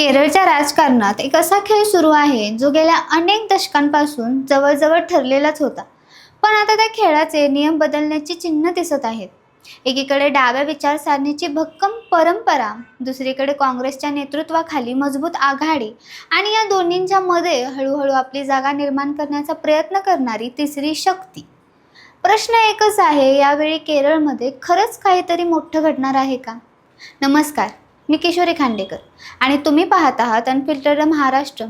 केरळच्या राजकारणात एक असा खेळ सुरू आहे जो गेल्या अनेक दशकांपासून जवळजवळ ठरलेलाच होता. पण आता त्या खेळाचे नियम बदलण्याची चिन्ह दिसत आहेत. एकीकडे डाव्या विचारसरणीची भक्कम परंपरा, दुसरीकडे काँग्रेसच्या नेतृत्वाखाली मजबूत आघाडी आणि या दोन्हींच्या मध्ये हळूहळू आपली जागा निर्माण करण्याचा प्रयत्न करणारी तिसरी शक्ती. प्रश्न एकच आहे, यावेळी केरळमध्ये खरंच काहीतरी मोठं घडणार आहे का? नमस्कार, मी किशोरी खांडेकर आणि तुम्ही पाहत आहात अनफिल्टर्ड महाराष्ट्र.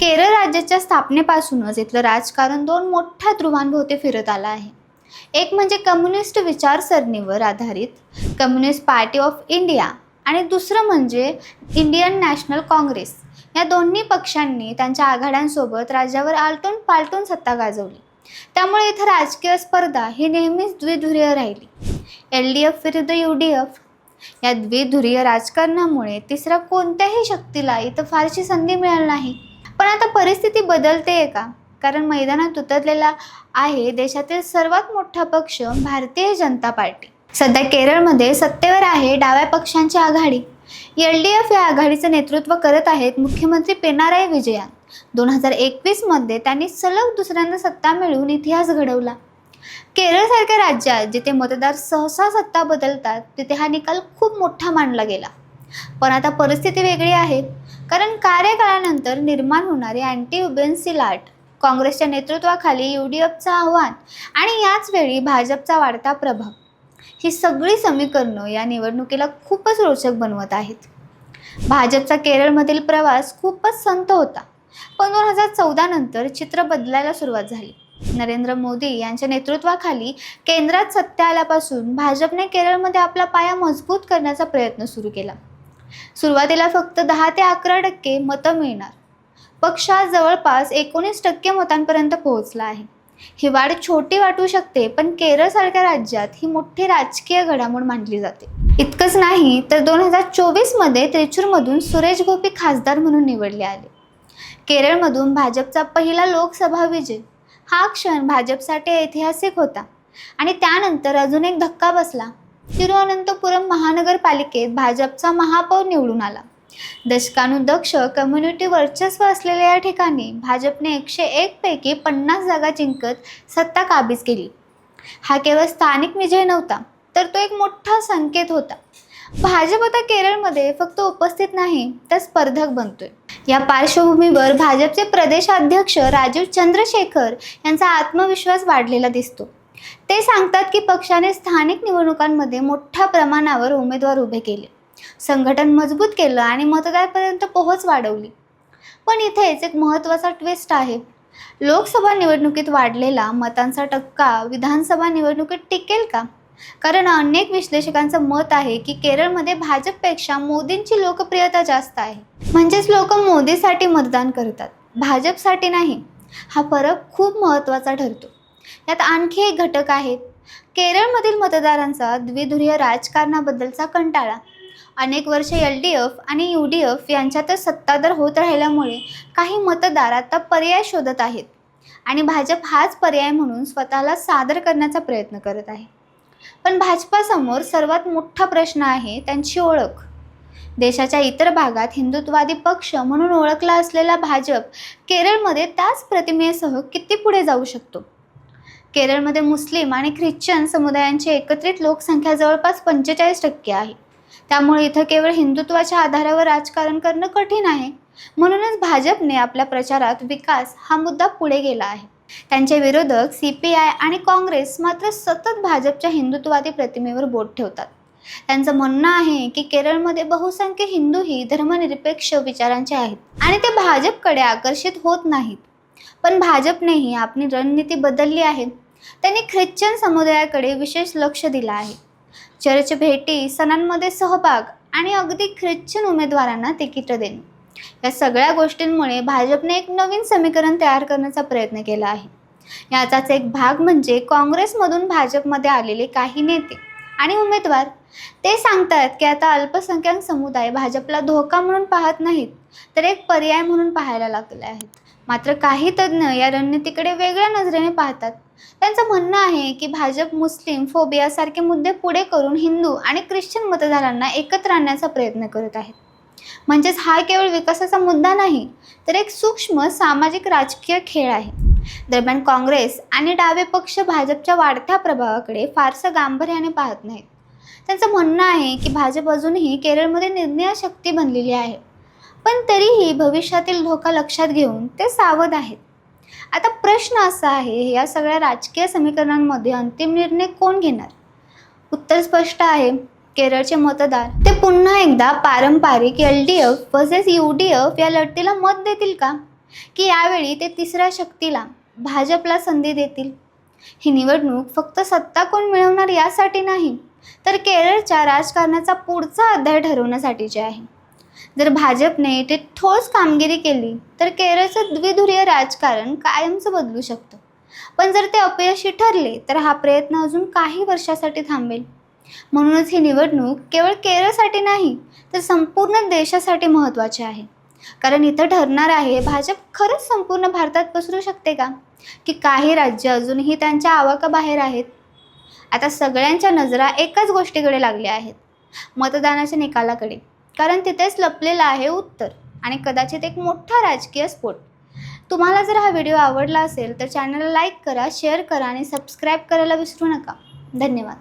केरळ राज्याच्या स्थापनेपासूनच इथलं राजकारण दोन मोठ्या ध्रुवांभोवती फिरत आलं आहे. एक म्हणजे कम्युनिस्ट विचारसरणीवर आधारित कम्युनिस्ट पार्टी ऑफ इंडिया आणि दुसरं म्हणजे इंडियन नॅशनल काँग्रेस. या दोन्ही पक्षांनी त्यांच्या आघाड्यांसोबत राज्यावर आलटून पालटून सत्ता गाजवली. त्यामुळे इथं राजकीय स्पर्धा ही नेहमीच द्विध्रुवीय राहिली. LDF विरुद्ध UDF. या द्विध्रुवीय राजकारणामुळे तिसऱ्या कोणत्याही शक्तीला इथं फारशी संधी मिळाली नाही. पण आता परिस्थिती बदलते का? कारण मैदानात उतरलेला आहे देशातील सर्वात मोठा पक्ष भारतीय जनता पार्टी. सध्या केरळमध्ये सत्तेवर आहे डाव्या पक्षांची आघाडी. LDF या आघाडीचं नेतृत्व करत आहेत मुख्यमंत्री पिनाराई विजयन. 2021 मध्ये त्यांनी सलग दुसऱ्यांदा सत्ता मिळवून इतिहास घडवला. केरळसारख्या राज्यात जिथे मतदार सहसा सत्ता बदलतात तिथे हा निकाल खूप मोठा मानला गेला. पण आता परिस्थिती वेगळी आहे. कारण कार्यकाळानंतर निर्माण होणारी अँटी उबेन्सी लाट, काँग्रेसच्या नेतृत्वाखाली UDFचं आव्हान आणि याच वेळी भाजपचा वाढता प्रभाव, ही सगळी समीकरणं या निवडणुकीला खूपच रोचक बनवत आहेत. भाजपचा केरळमधील प्रवास खूपच संथ होता. पण 2014 नंतर चित्र बदलायला सुरुवात झाली. नरेंद्र मोदी यांच्या नेतृत्वाखाली केंद्रात सत्ता आल्यापासून भाजपने केरळमध्ये आपला पाया मजबूत करण्याचा प्रयत्न सुरू केला. सुरुवातीला फक्त 10 ते 11% मतं मिळणार पक्ष आज जवळपास 19% मतांपर्यंत पोहोचला आहे. ही वाढ छोटी वाटू शकते, पण केरळसारख्या राज्यात ही मोठी राजकीय घडामोड मानली जाते. इतकंच नाही तर 2024 मध्ये त्रिचूरमधून सुरेश गोपी खासदार म्हणून निवडले आले. केरळमधून भाजपचा पहिला लोकसभा विजय. हा क्षण भाजपसाठी ऐतिहासिक होता. आणि त्यानंतर अजून एक धक्का बसला. तिरुअनंतपुरम महानगरपालिकेत भाजपचा महापौर निवडून आला. दशकानुदक्ष कम्युनिटी वर्चस्व असलेल्या या ठिकाणी भाजपने 101 पैकी 50 जागा जिंकत सत्ता काबीज केली. हा केवळ स्थानिक विजय नव्हता, तर तो एक मोठा संकेत होता. भाजप आता केरळमध्ये फक्त उपस्थित नाही तर स्पर्धक बनतोय. या पार्श्वभूमीवर भाजपचे प्रदेशाध्यक्ष राजीव चंद्रशेखर यांचा आत्मविश्वास वाढलेला दिसतो. ते सांगतात की पक्षाने स्थानिक निवडणुकांमध्ये मोठ्या प्रमाणावर उमेदवार उभे केले, संघटन मजबूत केलं आणि मतदारांपर्यंत पोहोच वाढवली. पण इथेच एक महत्त्वाचा ट्विस्ट आहे. लोकसभा निवडणुकीत वाढलेला मतांचा टक्का विधानसभा निवडणुकीत टिकेल का? कारण अनेक विश्लेषकांचं मत आहे की केरळमध्ये भाजपपेक्षा मोदींची लोकप्रियता जास्त आहे. म्हणजेच लोक मोदीसाठी मतदान करतात, भाजपसाठी नाही. हा फरक खूप महत्त्वाचा ठरतो. यात आणखी एक घटक आहे, केरळमधील मतदारांचा द्विध्रुवीय राजकारणाबद्दलचा कंटाळा. अनेक वर्षे LDF आणि UDF यांच्यातच सत्ताधार होत राहिल्यामुळे काही मतदार आता पर्याय शोधत आहेत आणि भाजप हाच पर्याय म्हणून स्वतःला सादर करण्याचा प्रयत्न करत आहे. पण भाजपासमोर सर्वात मोठा प्रश्न आहे त्यांची ओळख. देशाच्या इतर भागात हिंदुत्ववादी पक्ष म्हणून ओळखला असलेला भाजप केरळमध्ये त्याच प्रतिमेसह किती पुढे जाऊ शकतो? केरळमध्ये मुस्लिम आणि ख्रिश्चन समुदायांची एकत्रित लोकसंख्या जवळपास 45% आहे. त्यामुळे इथं केवळ हिंदुत्वाच्या आधारावर राजकारण करणं कठीण आहे. म्हणूनच भाजपने आपल्या प्रचारात विकास हा मुद्दा पुढे गेला आहे. त्यांचे विरोधक CPI आणि काँग्रेस मात्र सतत भाजपच्या हिंदुत्ववादी प्रतिमेवर बोट ठेवतात. त्यांचं म्हणणं आहे की केरळमध्ये बहुसंख्य हिंदूही धर्मनिरपेक्ष विचारांचे आहेत आणि ते भाजपकडे आकर्षित होत नाहीत. पण भाजपनेही आपली रणनीती बदलली आहे. त्यांनी ख्रिश्चन समुदायाकडे विशेष लक्ष दिलं आहे. चर्च भेटी, सणांमध्ये सहभाग आणि अगदी ख्रिश्चन उमेदवारांना तिकीट देणे, या सगळ्या गोष्टींमुळे भाजपने एक नवीन समीकरण तयार करण्याचा प्रयत्न केला आहे. याचाच एक भाग म्हणजे काँग्रेसमधून भाजपमध्ये आलेले काही नेते आणि उमेदवार. ते सांगतात की आता अल्पसंख्याक समुदाय भाजपला धोका म्हणून पाहत नाहीत, तर एक पर्याय म्हणून पाहायला लागले आहेत. मात्र काही तज्ज्ञ या रणनीतीकडे वेगळ्या नजरेने पाहतात. त्यांचं म्हणणं आहे की भाजप मुस्लिम फोबियासारखे मुद्दे पुढे करून हिंदू आणि ख्रिश्चन मतदारांना एकत्र आणण्याचा प्रयत्न करत आहे. म्हणजेच हा केवळ विकासाचा मुद्दा नाही, तर एक सूक्ष्म सामाजिक राजकीय खेळ आहे. दरम्यान काँग्रेस आणि डावे पक्ष भाजपच्या वाढत्या प्रभावाकडे फारसं गांभीर्याने पाहत नाहीत. त्यांचं म्हणणं आहे की भाजप अजूनही केरळमध्ये निर्णय शक्ती बनलेली आहे, पण तरीही भविष्यातील धोका लक्षात घेऊन ते सावध आहेत. आता प्रश्न असा आहे, या सगळ्या राजकीय समीकरणांमध्ये अंतिम निर्णय कोण घेणार? उत्तर स्पष्ट आहे. केरळचे मतदार ते पुन्हा एकदा पारंपरिक LDF वर्सेस UDF या लढतीला मत देतील का, की यावेळी ते तिसऱ्या शक्तीला भाजपला संधी देतील? ही निवडणूक फक्त सत्ता कोण मिळवणार यासाठी नाही, तर केरळच्या राजकारणाचा पुढचा अध्याय ठरवण्यासाठीचे आहे. जर भाजपने इथे ठोस कामगिरी केली तर केरळचं द्विध्रुवीय राजकारण कायमचं बदलू शकतं. पण जर ते अपयशी ठरले तर हा प्रयत्न अजून काही वर्षासाठी थांबेल. म्हणूनच ही निवडणूक केवळ केरळसाठी नाही, तर संपूर्ण देशासाठी महत्त्वाची आहे. कारण इथं ठरणार आहे, भाजप खरंच संपूर्ण भारतात पसरू शकते का, की काही राज्य अजूनही त्यांच्या आवाकाबाहेर आहेत. आता सगळ्यांच्या नजरा एकाच गोष्टीकडे लागल्या आहेत, मतदानाच्या निकालाकडे. कारण तिथेच लपलेलं आहे उत्तर आणि कदाचित एक मोठा राजकीय स्फोट. तुम्हाला जर हा व्हिडिओ आवडला असेल तर चॅनलला लाईक करा, शेअर करा आणि सबस्क्राईब करायला विसरू नका. धन्यवाद.